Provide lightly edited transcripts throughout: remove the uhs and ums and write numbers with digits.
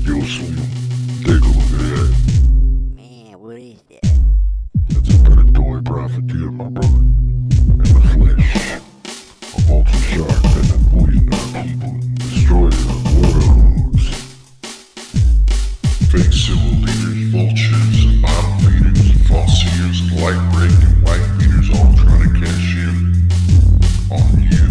Yo, son, take a look at that. Man, what is that? That's a predatory profiteer, my brother. In the flesh. A vulture shark that have poisoned our people and destroyed our worlds. Fake civil leaders, vultures, and bottom feeders, falsiers, and light break and white beaters all trying to cash in on you.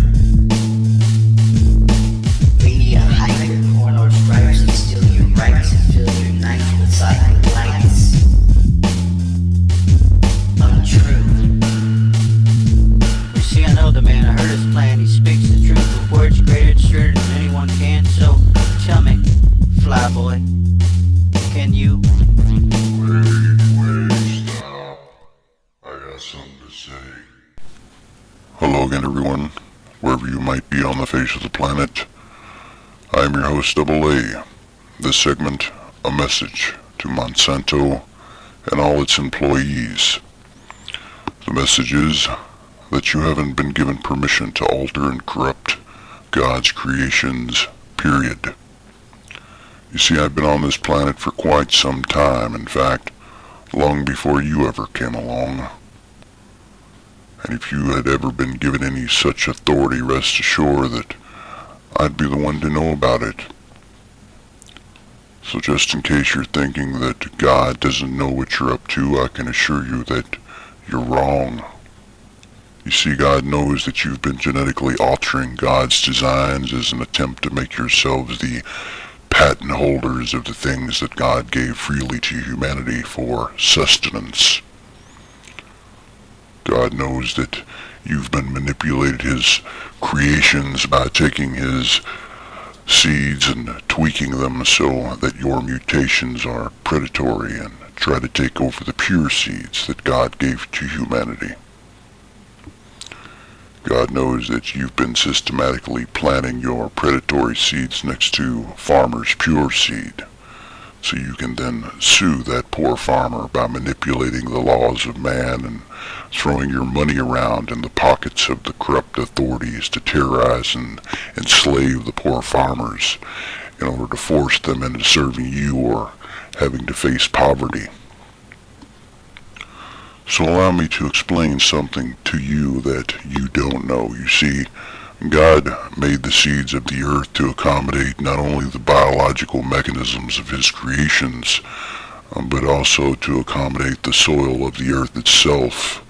Media hyper, corner stripes, and steal your rights and fill your nights with silent lights. Untrue. You see, I know the man, I heard his plan, he speaks the truth with words greater and straighter than anyone can, so tell me, flyboy, can you? Wait, stop. I got something to say. Hello again, everyone, wherever you might be on the face of the planet. I am your host, Double A. This segment, a message to Monsanto and all its employees. The message is that you haven't been given permission to alter and corrupt God's creations, period. You see, I've been on this planet for quite some time, in fact, long before you ever came along. And if you had ever been given any such authority, rest assured that I'd be the one to know about it. So just in case you're thinking that God doesn't know what you're up to, I can assure you that you're wrong. You see, God knows that you've been genetically altering God's designs as an attempt to make yourselves the patent holders of the things that God gave freely to humanity for sustenance. God knows that you've been manipulated His creations by taking His seeds and tweaking them so that your mutations are predatory and try to take over the pure seeds that God gave to humanity. God knows that you've been systematically planting your predatory seeds next to farmers' pure seed, so you can then sue that poor farmer by manipulating the laws of man and throwing your money around in the pockets of the corrupt authorities to terrorize and enslave the poor farmers in order to force them into serving you or having to face poverty. So allow me to explain something to you that you don't know. You see, God made the seeds of the earth to accommodate not only the biological mechanisms of His creations, but also to accommodate the soil of the earth itself,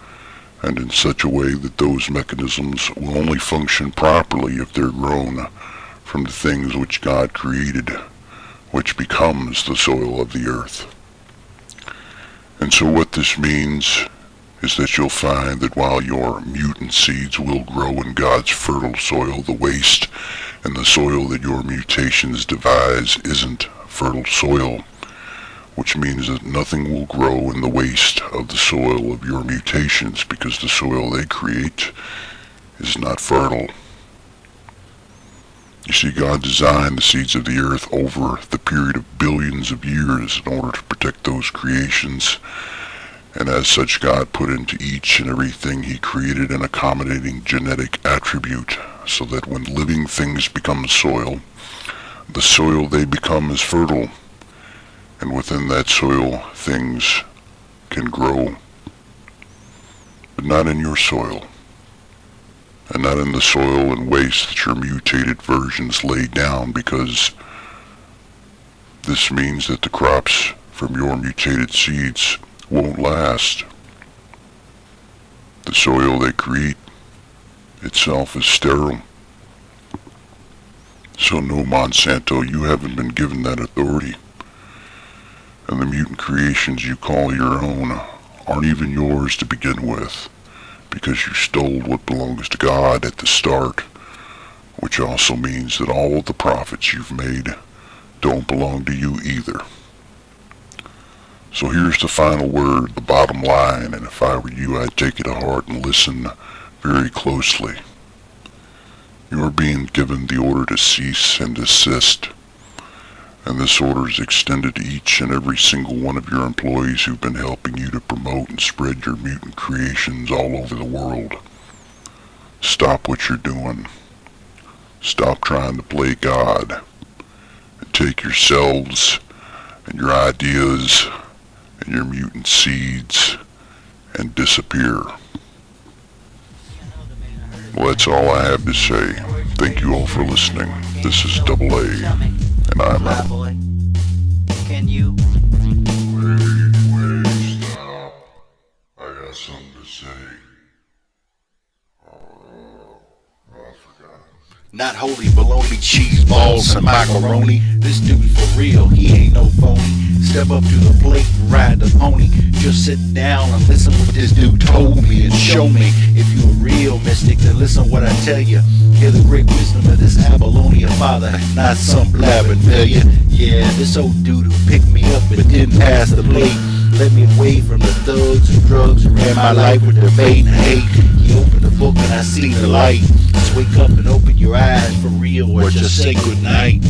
and in such a way that those mechanisms will only function properly if they're grown from the things which God created, which becomes the soil of the earth. And so what this means is that you'll find that while your mutant seeds will grow in God's fertile soil, the waste and the soil that your mutations devise isn't fertile soil, which means that nothing will grow in the waste of the soil of your mutations because the soil they create is not fertile. You see, God designed the seeds of the earth over the period of billions of years in order to protect those creations, and as such God put into each and everything He created an accommodating genetic attribute, so that when living things become soil, the soil they become is fertile, and within that soil things can grow, but not in your soil, and not in the soil and waste that your mutated versions lay down, because this means that the crops from your mutated seeds won't last. The soil they create itself is sterile. So no, Monsanto, you haven't been given that authority. And the mutant creations you call your own aren't even yours to begin with, because you stole what belongs to God at the start, which also means that all of the profits you've made don't belong to you either. So here's the final word, the bottom line, and if I were you, I'd take it to heart and listen very closely. You are being given the order to cease and desist, and this order is extended to each and every single one of your employees who've been helping you to promote and spread your mutant creations all over the world. Stop what you're doing. Stop trying to play God. take yourselves and your ideas and your mutant seeds and disappear. Well, that's all I have to say. Thank you all for listening. This is Double A, and I'm out. Flyboy, can you? Wait, stop. I got something to say. I forgot. Not holy bologna, cheese balls, and macaroni. This dude for real, he ain't no phony. Step up to the plate and ride the pony. Just sit down and listen what this dude told me and show me. If you a real mystic, then listen what I tell you. Hear the great wisdom of this Abylonia father, not some blabbing failure. Yeah, this old dude who picked me up but didn't pass the plate. Led me away from the thugs and drugs and ran my life with debate and hate. He opened the book and I seen the light. Just wake up and open your eyes for real or just say goodnight.